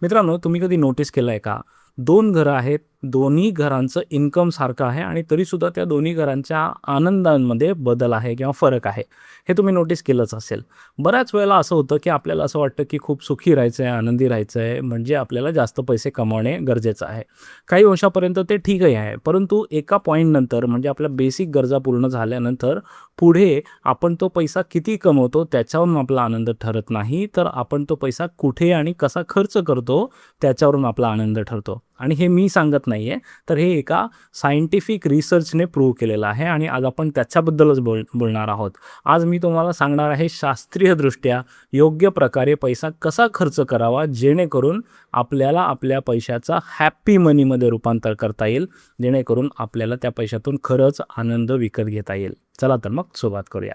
मित्रांनो, तुम्ही कधी नोटीस केलं आहे का? 2 घरं आहेत, दोन्ही घरांचं इन्कम सारखं आहे आणि तरीसुद्धा त्या दोन्ही घरांच्या आनंदांमध्ये बदल आहे किंवा फरक आहे. हे तुम्ही नोटीस केलंच असेल. बऱ्याच वेळेला असं होतं, की आपल्याला असं वाटतं, की खूप सुखी राहायचं आहे, आनंदी राहायचं आहे, म्हणजे आपल्याला जास्त पैसे कमावणे गरजेचं आहे. काही वर्षापर्यंत ते ठीकही आहे, परंतु एका पॉइंटनंतर म्हणजे आपल्या बेसिक गरजा पूर्ण झाल्यानंतर पुढे आपण तो पैसा किती कमवतो त्याच्यावरून आपला आनंद ठरत नाही, तर आपण तो पैसा कुठे आणि कसा खर्च करतो त्याच्यावरून आपला आनंद ठरतो. आणि हे मी सांगत नाही आहे, तर हे एका सायंटिफिक रिसर्चने प्रूव्ह केलेलं आहे आणि आज आपण त्याच्याबद्दलच बोलणार आहोत. आज मी तुम्हाला सांगणार आहे शास्त्रीयदृष्ट्या योग्य प्रकारे पैसा कसा खर्च करावा, जेणेकरून आपल्याला आपल्या पैशाचा हॅपी मनीमध्ये रूपांतर करता येईल, जेणेकरून आपल्याला त्या पैशातून खरंच आनंद विकत घेता येईल. चला तर मग सुरुवात करूया.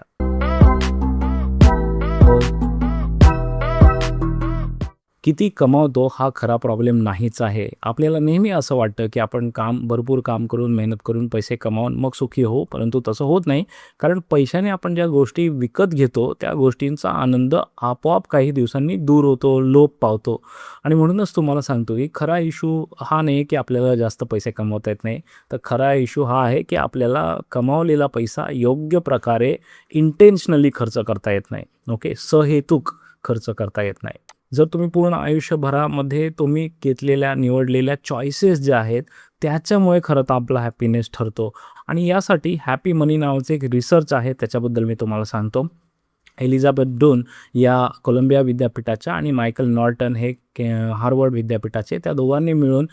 किती कमावतो हा खरा प्रॉब्लेम नाहीच आहे. आपल्याला नेहमी असं वाटतं, की आपण भरपूर काम करून, मेहनत करून पैसे कमावून मग सुखी होऊ, परंतु तसं होत नाही. कारण पैशाने आपण ज्या गोष्टी विकत घेतो, त्या गोष्टींचा आनंद आपोआप काही दिवसांनी दूर होतो, लोप पावतो. आणि म्हणूनच तुम्हाला सांगतो, की खरा इश्यू हा नाही, की आपल्याला जास्त पैसे कमवता येत नाही. तर खरा इश्यू हा आहे, की आपल्याला कमावलेला पैसा योग्य प्रकारे इंटेन्शनली खर्च करता येत नाही. ओके, सहेतुक खर्च करता येत नाही. जर तुम्ही पूर्ण आयुष्यभरामध्ये तुम्ही निवडलेल्या चॉईसेस ज्या आहेत, त्याच्यामुळे खरं तर आपला हॅपीनेस ठरतो. आणि यासाठी हॅपी मनी नावाचं एक रिसर्च आहे, त्याच्याबद्दल मी तुम्हाला सांगतो. एलिझाबेथ डून या कोलंबिया विद्यापीठाच्या आणि मायकल नॉर्टन हे हार्वर्ड विद्यापीठाचे, त्या दोघांनी मिळून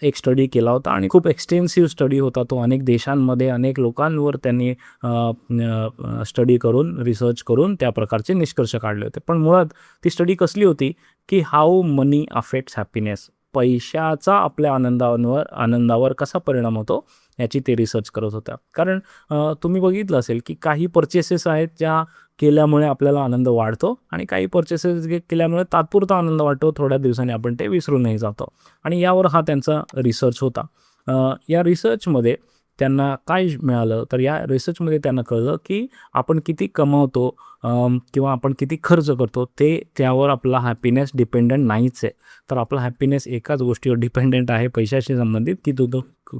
एक स्टडी केला होता आणि खूप एक्सटेन्सिव्ह स्टडी होता तो. अनेक देशांमध्ये अनेक लोकांवर त्यांनी स्टडी करून, रिसर्च करून त्या प्रकारचे निष्कर्ष काढले होते. पण मुळात ती स्टडी कसली होती, की हाऊ मनी अफेक्ट्स हॅपीनेस, पैशाचा आपल्या आनंदावर कसा परिणाम होतो याची ते रिसर्च करत होत्या. कारण तुम्ही बघितलं असेल, की काही पर्चेसेस आहेत ज्या केल्यामुळे आपल्याला आनंद वाढतो आणि काही पर्चेसेस केल्यामुळे तात्पुरता आनंद वाटतो, थोड्या दिवसांनी आपण ते विसरूनही जातो. आणि यावर हा त्यांचा रिसर्च होता. या रिसर्चमध्ये त्यांना काय मिळालं, तर या रिसर्चमध्ये त्यांना कळलं, की आपण किती कमावतो किंवा आपण किती खर्च करतो त्यावर आपला हॅपीनेस डिपेंडंट नाहीच आहे. तर आपला हॅपीनेस एकाच गोष्टीवर डिपेंडंट आहे पैशाशी संबंधित, की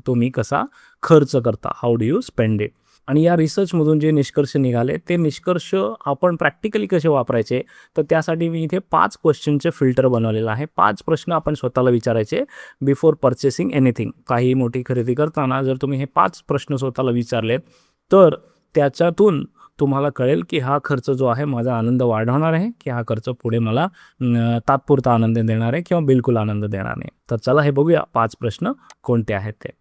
तुम्ही कसा खर्च करता, how do you spend it. आणि या रिसर्चमधून जे निष्कर्ष निघाले, ते निष्कर्ष आपण प्रॅक्टिकली कसे वापरायचे, तर त्यासाठी मी इथे 5 क्वेश्चनचे फिल्टर बनवलेलं आहे. 5 प्रश्न आपण स्वतःला विचारायचे बिफोर पर्चेसिंग एनिथिंग. काही मोठी खरेदी करताना जर तुम्ही हे 5 प्रश्न स्वतःला विचारलेत, तर त्याच्यातून तुम्हाला कळेल, की हा खर्च जो आहे माझा आनंद वाढवणार आहे, की हा खर्च पुढे मला तात्पुरता आनंद देणार आहे किंवा बिलकुल आनंद देणार नाही. तर चला हे बघूया 5 प्रश्न कोणते आहेत ते.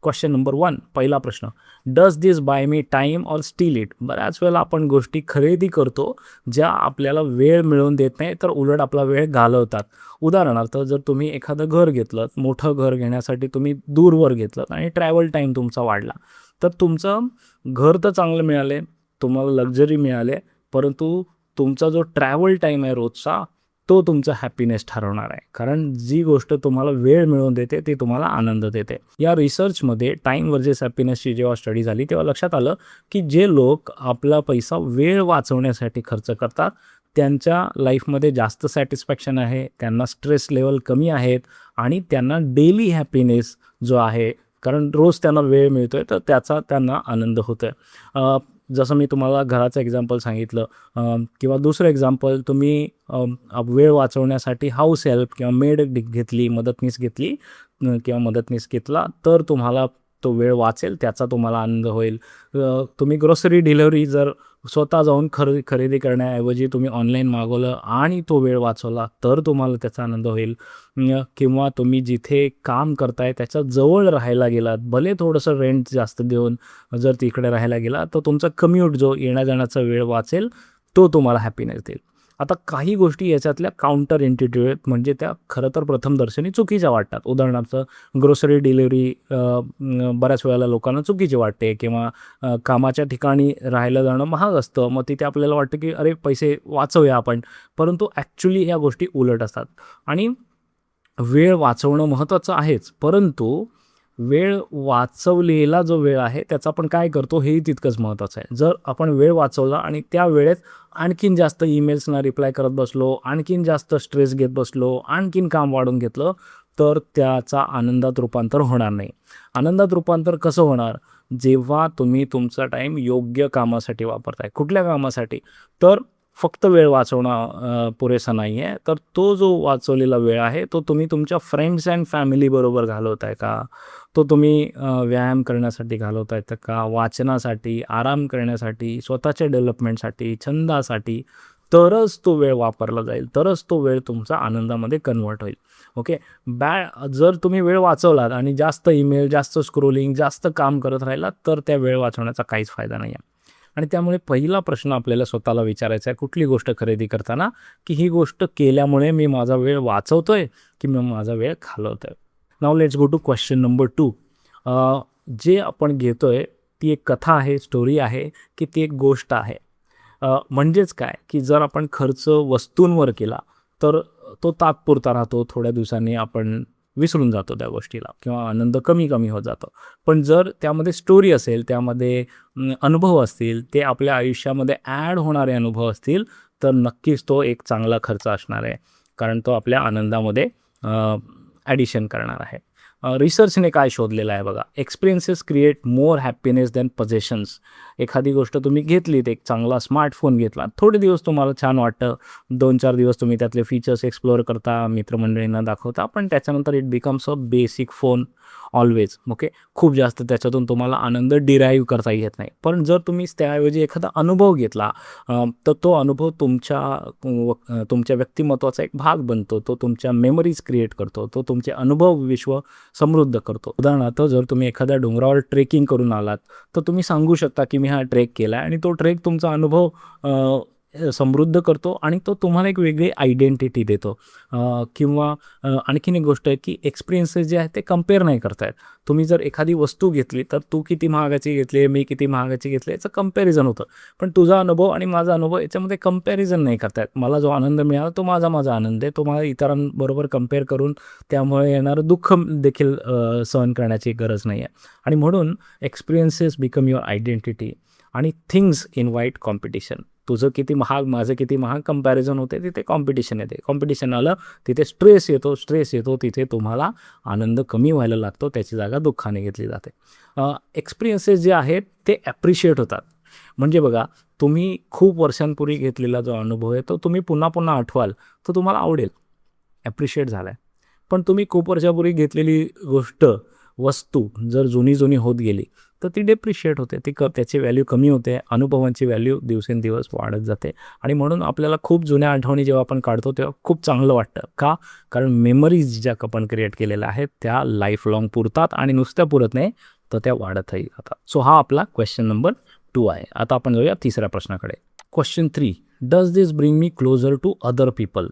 क्वेश्चन नंबर 1, पहिला प्रश्न. Does this by me time or still it? बऱ्याच वेळेला आपण गोष्टी खरेदी करतो ज्या आपल्याला वेळ मिळवून देत नाही, तर उलट आपला वेळ घालवतात. उदाहरणार्थ, जर तुम्ही एखादं घर घेतलं, मोठं घर घेण्यासाठी तुम्ही दूरवर घेतलं आणि ट्रॅव्हल टाईम तुमचा वाढला, तर तुमचं घर तर चांगलं मिळाले, तुम्हाला लक्झरी मिळाले, परंतु तुमचा जो ट्रॅव्हल टाईम आहे रोजचा, तो तुमचा हॅपीनेस ठरवणार आहे. कारण जी गोष्ट तुम्हाला वेळ मिळवून देते ती तुम्हाला आनंद देते. या रिसर्चमध्ये टाईम वर्सेस हॅपीनेसची जेव्हा स्टडी झाली, तेव्हा लक्षात आलं, की जे लोक आपला पैसा वेळ वाचवण्यासाठी खर्च करतात, त्यांच्या लाईफमध्ये जास्त सॅटिस्फॅक्शन आहे, त्यांना स्ट्रेस लेवल कमी आहेत आणि त्यांना डेली हॅपीनेस जो आहे, कारण रोज त्यांना वेळ मिळतोय, तर त्याचा त्यांना आनंद होतोय. जसं मी तुम्हाला घराचं एक्झाम्पल सांगितलं, किंवा दुसरं एक्झाम्पल, तुम्ही वेळ वाचवण्यासाठी हाऊस हेल्प किंवा मेड घेतली, मदतनीस घेतली किंवा मदतनीस घेतला, तर तुम्हाला तो वेळ वाचेल, त्याचा तुम्हाला आनंद होईल. तुम्ही ग्रोसरी डिलिव्हरी जर स्वतः जाऊन खरेदी करण्याऐवजी तुम्ही ऑनलाईन मागवलं आणि तो वेळ वाचवला, तर तुम्हाला त्याचा आनंद होईल. किंवा तुम्ही जिथे काम करताय त्याच्या जवळ राहायला गेलात, भले थोडंसं रेंट जास्त देऊन जर तिकडे राहायला गेला, तर तुमचा कम्यूट जो येण्या-जाण्याचा वेळ वाचेल, तो तुम्हाला हॅपीनेस देईल. आता काही गोष्टी याच्यातल्या काउंटर इंट्युटिव्ह आहेत, म्हणजे त्या खरं तर प्रथमदर्शनी चुकीच्या वाटतात. उदाहरणार्थ, ग्रोसरी डिलिव्हरी बऱ्याच वेळेला लोकांना चुकीची वाटते, किंवा कामाच्या ठिकाणी राहायला जाणं महाग असतं, मग तिथे आपल्याला वाटतं, की अरे पैसे वाचवूया आपण, परंतु ॲक्च्युली ह्या गोष्टी उलट असतात. आणि वेळ वाचवणं महत्त्वाचं आहेच, परंतु वेळ वाचवलेला जो वेळ आहे त्याचा आपण काय करतो हेही तितकंच महत्त्वाचं आहे. जर आपण वेळ वाचवला आणि त्या वेळेत आणखीन जास्त ईमेल्सना रिप्लाय करत बसलो, आणखीन जास्त स्ट्रेस घेत बसलो, आणखीन काम वाढवून घेतलं, तर त्याचा आनंदात रूपांतर होणार नाही. आनंदात रूपांतर कसं होणार? जेव्हा तुम्ही तुमचा टाईम योग्य कामासाठी वापरताय. कुठल्या कामासाठी? तर फक्त वेळ वाचवणं पुरेसा नाही आहे. तर तो जो वाचवलेला वेळ आहे तो तुम्ही तुमच्या फ्रेंड्स अँड फॅमिलीबरोबर घालवताय का? तो तुम्ही व्यायाम करण्यासाठी घालवतायत का? वाचनासाठी, आराम करण्यासाठी, स्वतःच्या डेव्हलपमेंटसाठी, छंदासाठी, तरच तो वेळ वापरला जाईल. तरच तो वेळ तुमचा आनंदामध्ये कन्व्हर्ट होईल. ओके. जर तुम्ही वेळ वाचवलात आणि जास्त ईमेल, जास्त स्क्रोलिंग, जास्त काम करत राहिलात, तर त्या वेळ वाचवण्याचा काहीच फायदा नाही आहे. आणि त्यामुळे पहिला प्रश्न आपल्याला स्वतःला विचारायचा आहे कुठली गोष्ट खरेदी करताना, की ही गोष्ट केल्यामुळे मी माझा वेळ वाचवतोय की मी माझा वेळ घालवतोय? Now let's go to question number 2. जे आपण घेतोय ती एक कथा आहे, स्टोरी आहे, की ती एक गोष्ट आहे? म्हणजेच काय, की जर आपण खर्च वस्तूंवर केला तर तो तात्पुरता राहतो. थोड्या दिवसांनी आपण विसरून जातो त्या गोष्टीला किंवा आनंद कमी कमी होत जातो. पण जर त्यामध्ये स्टोरी असेल, त्यामध्ये अनुभव असतील, ते आपल्या आयुष्यामध्ये ॲड होणारे अनुभव असतील, तर नक्कीच तो एक चांगला खर्च असणार आहे. कारण तो आपल्या आनंदामध्ये ॲडिशन करणार आहे. रिसर्चने काय शोधलेलं आहे बघा, experiences create more happiness than possessions. एखादी गोष्ट तुम्ही घेतलीत, एक चांगला स्मार्टफोन घेतला, थोडे दिवस तुम्हाला छान वाटतं, 2-4 दिवस तुम्ही त्यातले फीचर्स एक्सप्लोअर करता, मित्रमंडळींना दाखवता, पण त्याच्यानंतर it becomes a basic phone always. Okay. खूप जास्त त्याच्यातून तुम्हाला आनंद डिराईव्ह करता येत नाही. पण जर तुम्ही त्याऐवजी एखादा अनुभव घेतला, तर तो अनुभव तुमच्या व्यक्तिमत्त्वाचा एक भाग बनतो. तो तुमच्या मेमरीज क्रिएट करतो. तो तुमचे अनुभव विश्व समृद्ध करतो. उदाहरणार्थ, जर तुम्ही एखाद्या डोंगरावर ट्रेकिंग करून आलात, तर तुम्ही सांगू शकता की मी हा ट्रेक केला आहे आणि तो ट्रेक तुमचा अनुभव समृद्ध करतो आणि तो तुम्हाला एक वेगळी आयडेंटिटी देतो. किंवा आणखीन एक गोष्ट आहे की एक्सपिरियन्सेस जे आहेत ते कंपेअर नाही करता येत. तुम्ही जर एखादी वस्तू घेतली तर तू किती महागाची घेतली आहे, मी किती महागाची घेतली, याचं कंपॅरिझन होतं. पण तुझा अनुभव आणि माझा अनुभव याच्यामध्ये कंपॅरिझन नाही करता येत. मला जो आनंद मिळाला तो माझा आनंद आहे. तो मला इतरांबरोबर कंपेअर करून त्यामुळे येणारं दुःख देखील सहन करण्याची गरज नाही आहे. आणि म्हणून एक्सपिरियन्सेस बिकम युअर आयडेंटिटी आणि थिंग्स इन्व्हाइट कॉम्पिटिशन. तुझं किती महाग, माझं किती महाग, कंपॅरिझन होते, तिथे कॉम्पिटिशन येते. कॉम्पिटिशन आलं तिथे स्ट्रेस येतो, तिथे तुम्हाला आनंद कमी व्हायला लागतो, त्याची जागा दुःखाने घेतली जाते. एक्सपिरियन्सेस जे आहेत ते ॲप्रिशिएट होतात. म्हणजे बघा, तुम्ही खूप वर्षांपूर्वी घेतलेला जो अनुभव आहे तो तुम्ही पुन्हा पुन्हा आठवाल, तो तुम्हाला आवडेल, ॲप्रिशिएट झाला आहे. पण तुम्ही खूप वर्षापूर्वी घेतलेली गोष्ट, वस्तू जर जुनी होत गेली तर ती डेप्रिशिएट होते, त्याची व्हॅल्यू कमी होते, अनुभवांची व्हॅल्यू दिवसेंदिवस वाढत जाते. आणि म्हणून आपल्याला खूप जुन्या आठवणी जेव्हा आपण काढतो तेव्हा खूप चांगलं वाटतं. का? कारण मेमरीज ज्या आपण क्रिएट केलेल्या आहेत त्या लाईफ लाँग पुरतात आणि नुसत्या पुरत नाही तर त्या वाढतही जातात. सो हा आपला क्वेश्चन नंबर 2 आहे. आता आपण जाऊया तिसऱ्या प्रश्नाकडे. Question 3. Does this bring me closer to other people?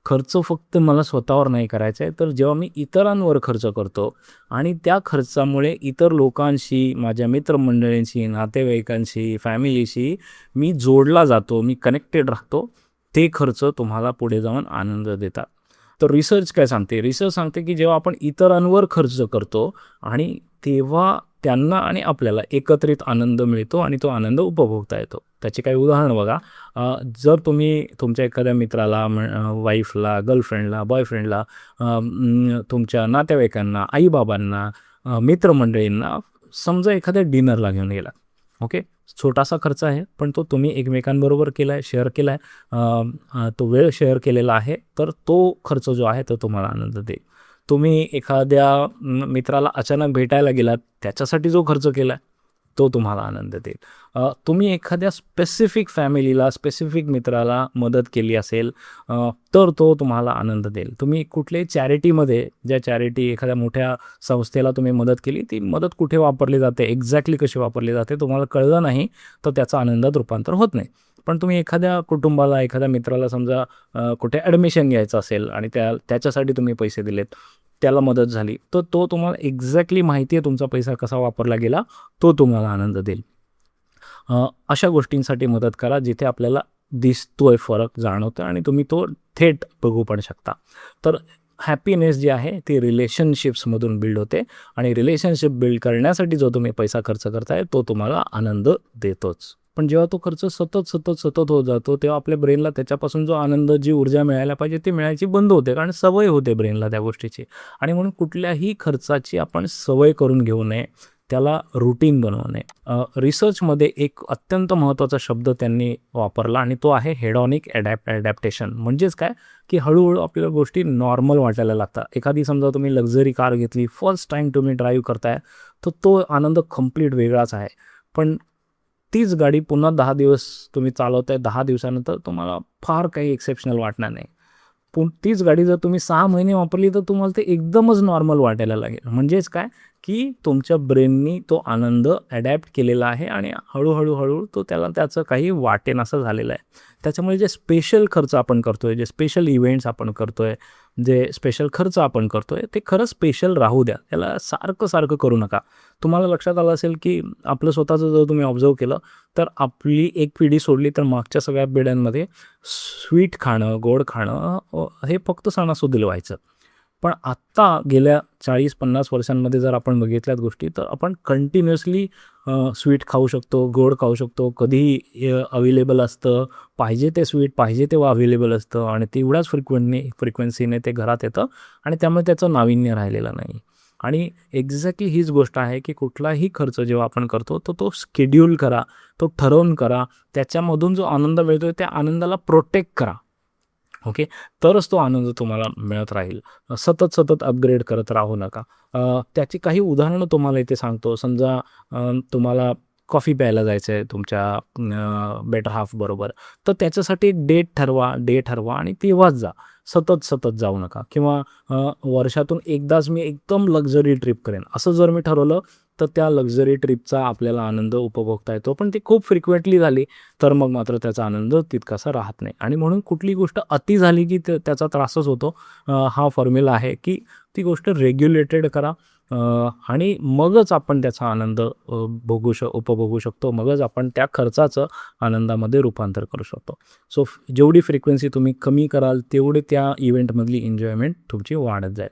खर्च फक्त मला स्वतःवर नाही करायचा आहे, तर जेव्हा मी इतरांवर खर्च करतो आणि त्या खर्चामुळे इतर लोकांशी, माझ्या मित्रमंडळींशी, नातेवाईकांशी, फॅमिलीशी मी जोडला जातो, मी कनेक्टेड राहतो, ते खर्च तुम्हाला पुढे जाऊन आनंद देतात. तर रिसर्च काय सांगते? रिसर्च सांगते की जेव्हा आपण इतरांवर खर्च करतो आणि तेव्हा त्यांना आणि आपल्याला एकत्रित आनंद मिळतो आणि तो आनंद उपभोगता येतो. त्याचे काही उदाहरण बघा. जर तुम्ही तुमच्या एखाद्या मित्राला, वाईफला, गर्लफ्रेंडला, बॉयफ्रेंडला, तुमच्या नातेवाईकांना, आईबाबांना, मित्रमंडळींना समजा एखाद्या डिनरला घेऊन गेला, ओके. छोटासा खर्च आहे पण तो तुम्ही एकमेकांबरोबर केला आहे, शेअर केला आहे, तो वेळ शेअर केलेला आहे, तर तो खर्च जो आहे तो तुम्हाला आनंद देईल. तुम्ही एखाद्या मित्राला अचानक भेटायला गेलात, त्याच्यासाठी जो खर्च केला आहे तो तुम्हाला आनंद देईल. तुम्ही एखाद्या स्पेसिफिक फॅमिलीला, स्पेसिफिक मित्राला मदत केली असेल, तर तो तुम्हाला आनंद देईल. तुम्ही कुठल्याही चॅरिटीमध्ये, ज्या चॅरिटी एखाद्या मोठ्या संस्थेला तुम्ही मदत केली, ती मदत कुठे वापरली जाते, एक्झॅक्टली कशी वापरली जाते तुम्हाला कळलं नाही तर त्याचं आनंदात रूपांतर होत नाही. पण तुम्ही एखाद्या कुटुंबाला, एखाद्या मित्राला समजा कुठे ॲडमिशन घ्यायचं असेल आणि त्याच्यासाठी तुम्ही पैसे दिलेत, त्याला मदत झाली, तर तो तुम्हाला एक्झॅक्टली माहिती आहे तुमचा पैसा कसा वापरला गेला, तो तुम्हाला आनंद देईल. अशा गोष्टींसाठी मदत करा जिथे आपल्याला दिसतोय फरक, जाणवतं आणि तुम्ही तो थेट बघू पण शकता. तर हॅपीनेस जी आहे ती रिलेशनशिप्समधून बिल्ड होते आणि रिलेशनशिप बिल्ड करण्यासाठी जो तुम्ही पैसा खर्च करताय तो तुम्हाला आनंद देतोच. पण जेव्हा तो खर्च सतत सतत सतत होत जातो तेव्हा आपल्या ब्रेनला त्याच्यापासून जो आनंद, जी ऊर्जा मिळायला पाहिजे ती मिळायची बंद होते, कारण सवय होते ब्रेनला त्या गोष्टीची. आणि म्हणून कुठल्याही खर्चाची आपण सवय करून घेऊ नये, त्याला रुटीन बनवू नये. रिसर्चमध्ये एक अत्यंत महत्त्वाचा शब्द त्यांनी वापरला आणि तो आहे हेडॉनिक ॲडॅप्टेशन. म्हणजेच काय, की हळूहळू आपल्याला गोष्टी नॉर्मल वाटायला लागतात. एखादी समजा तुम्ही लक्झरी कार घेतली, फर्स्ट टाईम तुम्ही ड्राईव्ह करताय, तर तो आनंद कंप्लीट वेगळाच आहे. पण तीच गाडी पुन्हा 10 दिवस तुम्ही चालवताय, 10 दिवसानंतर तुम्हाला फार काही एक्सेप्शनल वाटणार नाही. पण तीच गाडी जर तुम्ही 6 महिने वापरली तर तुम्हाला ते एकदमच नॉर्मल वाटायला लागेल. म्हणजेच काय, की तुमच्या ब्रेननी तो आनंद ॲडॅप्ट केलेला आहे आणि हळूहळू तो त्याला त्याचं काही वाटेनासं झालेलं आहे. त्याच्यामुळे जे स्पेशल खर्च आपण करतोय, जे स्पेशल इव्हेंट्स आपण करतोय, जे स्पेशल खर्च आपण करतोय, ते खरं स्पेशल राहू द्या. त्याला सारखं करू नका. तुम्हाला लक्षात आलं असेल, की आपलं स्वतःचं जर तुम्ही ऑब्झर्व्ह केलं, तर आपली एक पिढी सोडली तर मागच्या सगळ्या पिढ्यांमध्ये स्वीट खाणं, गोड खाणं हे फक्त सणासुदीला व्हायचं. पण आत्ता गेल्या 40-50 वर्षांमध्ये जर आपण बघितल्यात गोष्टी, तर आपण कंटिन्युअसली स्वीट खाऊ शकतो, गोड खाऊ शकतो. कधीही अवेलेबल असतं, पाहिजे ते स्वीट पाहिजे तेव्हा अवेलेबल असतं आणि तेवढ्याच फ्रिक्वेन्सीने ते घरात येतं आणि त्यामुळे त्याचं नाविन्य राहिलेलं नाही. आणि एक्झॅक्टली हीच गोष्ट आहे, की कुठलाही खर्च जेव्हा आपण करतो तर तो शेड्यूल करा, तो ठरवून करा. त्याच्यामधून जो आनंद मिळतोय त्या आनंदाला प्रोटेक्ट करा. ओके, तरच तो आनंद तुम्हाला मिळत राहील. सतत अपग्रेड करत राहू नका. त्याची काही उदाहरणं तुम्हाला इथे सांगतो. समजा तुम्हाला कॉफी प्यायला जायचं आहे तुमच्या बेटर हाफ बरोबर, तर त्याच्यासाठी डे ठरवा आणि तेव्हाच जा. सतत जाऊ नका. किंवा वर्षातून एकदाच मी एकदम लक्झरी ट्रिप करेन असं जर मी ठरवलं, तर त्या लक्झरी ट्रिपचा आपल्याला आनंद उपभोगता येतो. पण ती खूप फ्रिक्वेंटली झाली तर मग मात्र त्याचा आनंद तितकासा राहत नाही. आणि म्हणून कुठली गोष्ट अति झाली की त्याचा त्रासच होतो. हा फॉर्म्युला आहे, की ती गोष्ट रेग्युलेटेड करा आणि मगच आपण त्याचा आनंद उपभोगू शकतो. मगच आपण त्या खर्चाचं आनंदामध्ये रूपांतर करू शकतो. सो जेवढी फ्रिक्वेन्सी तुम्ही कमी कराल तेवढे त्या इव्हेंटमधली एन्जॉयमेंट तुमची वाढत जाईल.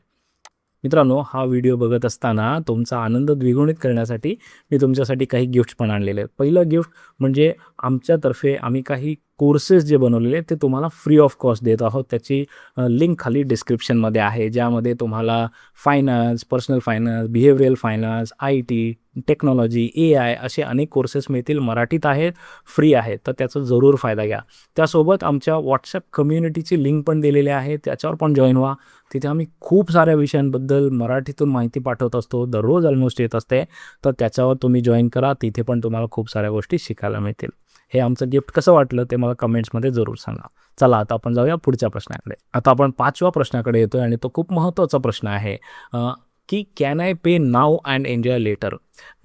मित्रांनो, हा व्हिडिओ बघत असताना तुमचा आनंद द्विगुणित करण्यासाठी मी तुमच्यासाठी काही गिफ्ट्स पण आणलेले आहेत. पहिलं गिफ्ट म्हणजे आमच्यातर्फे आम्ही काही कोर्सेस जे बनवलेले ते तुम्हाला फ्री ऑफ कॉस्ट देत आहोत. त्याची लिंक खाली डिस्क्रिप्शनमध्ये आहे, ज्यामध्ये तुम्हाला finance, personal finance, behavioural finance, IT, technology, AI असे अनेक कोर्सेस मिळतील. मराठीत आहेत, फ्री आहेत, तर त्याचा जरूर फायदा घ्या. त्यासोबत आमच्या व्हॉट्सॲप कम्युनिटीची लिंक पण दिलेली आहे, त्याच्यावर पण जॉईन व्हा. तिथे आम्ही खूप साऱ्या विषयांबद्दल मराठीतून माहिती पाठवत असतो, दररोज ऑलमोस्ट येत असते. तर त्याच्यावर तुम्ही जॉईन करा, तिथे पण तुम्हाला खूप साऱ्या गोष्टी शिकायला मिळतील. हे आमचं गिफ्ट कसं वाटलं ते मला कमेंट्समध्ये जरूर सांगा. चला आता आपण जाऊया पुढच्या प्रश्नाकडे. आता आपण 5व्या प्रश्नाकडे येतोय आणि तो खूप महत्त्वाचा प्रश्न आहे, की can I pay now and enjoy later.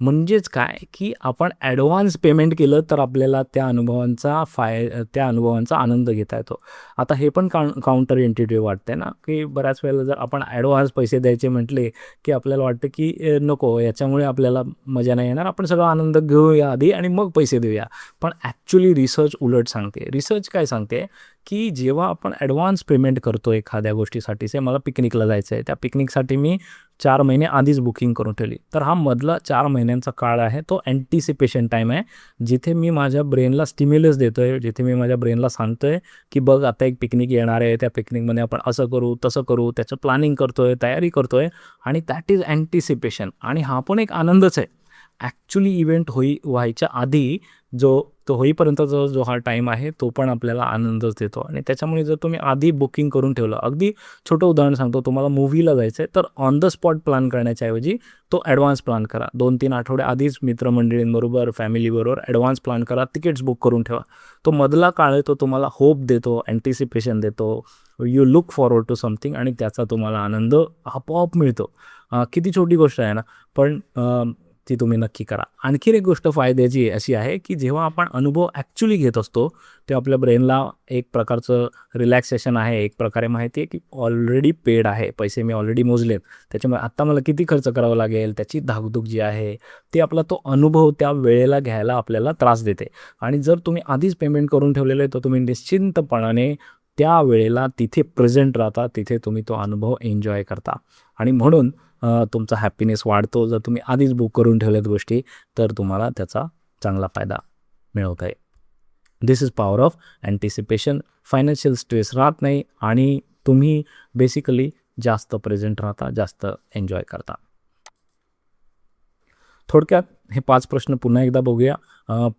म्हणजेच काय, की आपण ॲडव्हान्स पेमेंट केलं तर आपल्याला त्या अनुभवांचा आनंद घेता येतो. आता हे पण काउंटर इंट्युटिव्ह वाटते ना, की बऱ्याच वेळेला जर आपण ॲडव्हान्स पैसे द्यायचे म्हटले, की आपल्याला वाटतं की नको, याच्यामुळे आपल्याला मजा नाही येणार, आपण सगळा आनंद घेऊया आधी आणि मग पैसे देऊया. पण ॲक्च्युली रिसर्च उलट सांगते. रिसर्च काय सांगते, की जेव्हा आपण ॲडव्हान्स पेमेंट करतो एखाद्या गोष्टीसाठीचे, मला पिकनिकला जायचं आहे, त्या पिकनिकसाठी मी 4 महिने आधीच बुकिंग करून ठेवली, तर हा मधला 4 महिन्यांचा काळ आहे तो अँटिसिपेशन टाईम आहे, जिथे मी माझ्या ब्रेनला स्टिम्युलस देतो आहे, जिथे मी माझ्या ब्रेनला सांगतो आहे, की बघ आता एक पिकनिक येणार आहे, त्या पिकनिकमध्ये आपण असं करू तसं करू, त्याचं प्लॅनिंग करतो आहे, तयारी करतो आहे. आणि दॅट इज अँटिसिपेशन. आणि हा पण एक आनंदच आहे. ॲक्च्युली इव्हेंट व्हायच्या आधी तो होईपर्यंतचा जो हा टाईम आहे तो पण आपल्याला आनंदच देतो. आणि त्याच्यामुळे जर तुम्ही आधी बुकिंग करून ठेवलं, अगदी छोटं उदाहरण सांगतो, तुम्हाला मूव्हीला जायचं आहे, तर ऑन द स्पॉट प्लॅन करण्याच्या ऐवजी तो ॲडव्हान्स प्लॅन करा. 2-3 आठवडे आधीच मित्रमंडळींबरोबर, फॅमिलीबरोबर ॲडव्हान्स प्लॅन करा, तिकीट्स बुक करून ठेवा. तो मधला काळ आहे तो तुम्हाला होप देतो, अँटिसिपेशन देतो, you look forward to something आणि त्याचा तुम्हाला आनंद आपोआप मिळतो. किती छोटी गोष्ट आहे ना, पण ती तुम्ही नक्की करा. आणखीन एक गोष्ट फायद्याची अशी आहे, की जेव्हा आपण अनुभव ॲक्च्युली घेत असतो तेव्हा आपल्या ब्रेनला एक प्रकारचं रिलॅक्सेशन आहे. एक प्रकारे माहिती आहे, की ऑलरेडी पेड आहे, पैसे मी ऑलरेडी मोजलेत, त्याच्यामुळे आत्ता मला किती खर्च करावा लागेल त्याची धाकधूक जी आहे ती आपला तो अनुभव त्या वेळेला घ्यायला आपल्याला त्रास देते. आणि जर तुम्ही आधीच पेमेंट करून ठेवलेलं आहे तर तुम्ही निश्चिंतपणाने त्या वेळेला तिथे प्रेझेंट राहता, तिथे तुम्ही तो अनुभव एन्जॉय करता आणि म्हणून तुमचा हॅपीनेस वाढतो. जर तुम्ही आधीच बुक करून ठेवल्यात गोष्टी तर तुम्हाला त्याचा चांगला फायदा मिळवता येईल. This is power of anticipation. Financial stress राहत नाही आणि तुम्ही बेसिकली जास्त प्रेझेंट राहता, जास्त एन्जॉय करता. थोडक्यात हे 5 प्रश्न पुन्हा एकदा बघूया.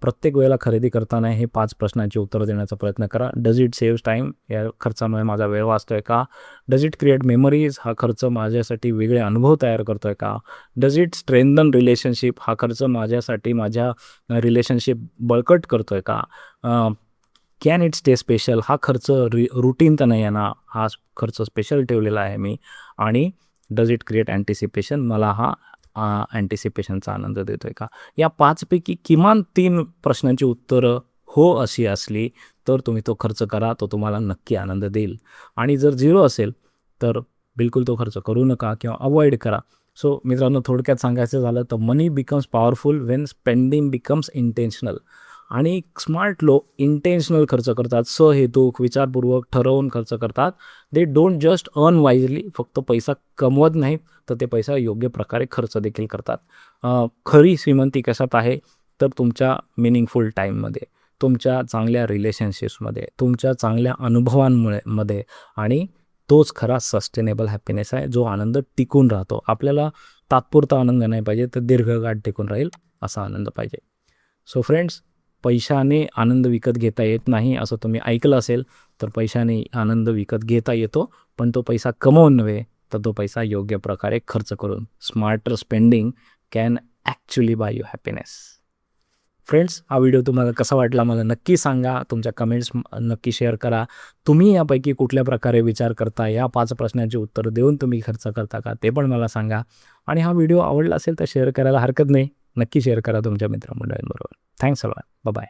प्रत्येक वेळेला खरेदी करताना हे 5 प्रश्नांची उत्तरं देण्याचा प्रयत्न करा. Does it saves time? या खर्चामुळे माझा वेळ वाचतो आहे का? Does it create memories? हा खर्च माझ्यासाठी वेगळे अनुभव तयार करतो आहे का? Does it strengthen relationship? हा खर्च माझ्यासाठी माझ्या रिलेशनशिप बळकट करतो आहे का? Can it stay special? हा खर्च रुटीन तर नाही आहे ना, हा खर्च स्पेशल ठेवलेला आहे मी. आणि डज इट क्रिएट अँटिसिपेशन? मला हा अँटिसिपेशनचा आनंद देतो आहे का? या 5 पैकी किमान 3 प्रश्नांची उत्तरं हो अशी असली तर तुम्ही तो खर्च करा, तो तुम्हाला नक्की आनंद देईल. आणि जर 0 असेल तर बिलकुल तो खर्च करू नका किंवा अवॉइड करा. सो मित्रांनो, थोडक्यात सांगायचं झालं तर money becomes powerful when spending becomes intentional. आणि स्मार्ट लोक इंटेन्शनल खर्च करतात, सहेतुक विचारपूर्वक ठरवून खर्च करतात. They don't just earn wisely, फक्त पैसा कमवत नाहीत तर ते पैसा योग्य प्रकारे खर्च देखील करतात. खरी श्रीमंती कशात आहे तर तुमच्या मिनिंगफुल टाईममध्ये, तुमच्या चांगल्या रिलेशनशिप्समध्ये, तुमच्या चांगल्या अनुभवांमुळे आणि तोच खरा सस्टेनेबल हॅपीनेस आहे, जो आनंद टिकून राहतो. आपल्याला तात्पुरता आनंद नाही पाहिजे तर दीर्घकाळ टिकून राहील असा आनंद पाहिजे. सो फ्रेंड्स, पैशाने आनंद विकत घेता येत नाही असं तुम्ही ऐकलं असेल तर पैशाने आनंद विकत घेता येतो, पण तो पैसा कमवून नव्हे तर तो पैसा योग्य प्रकारे खर्च करून. Smarter spending can actually buy you happiness. Friends, हा व्हिडिओ तुम्हाला कसा वाटला मला नक्की सांगा. तुमच्या कमेंट्स नक्की शेअर करा. तुम्ही यापैकी कुठल्या प्रकारे विचार करता, या 5 प्रश्नांची उत्तर देऊन तुम्ही खर्च करता का ते पण मला सांगा. आणि हा व्हिडिओ आवडला असेल तर शेअर करायला हरकत नाही. नक्की शेअर करा तुमच्या मित्रमंडळींबरोबर. Thanks a lot. Bye bye.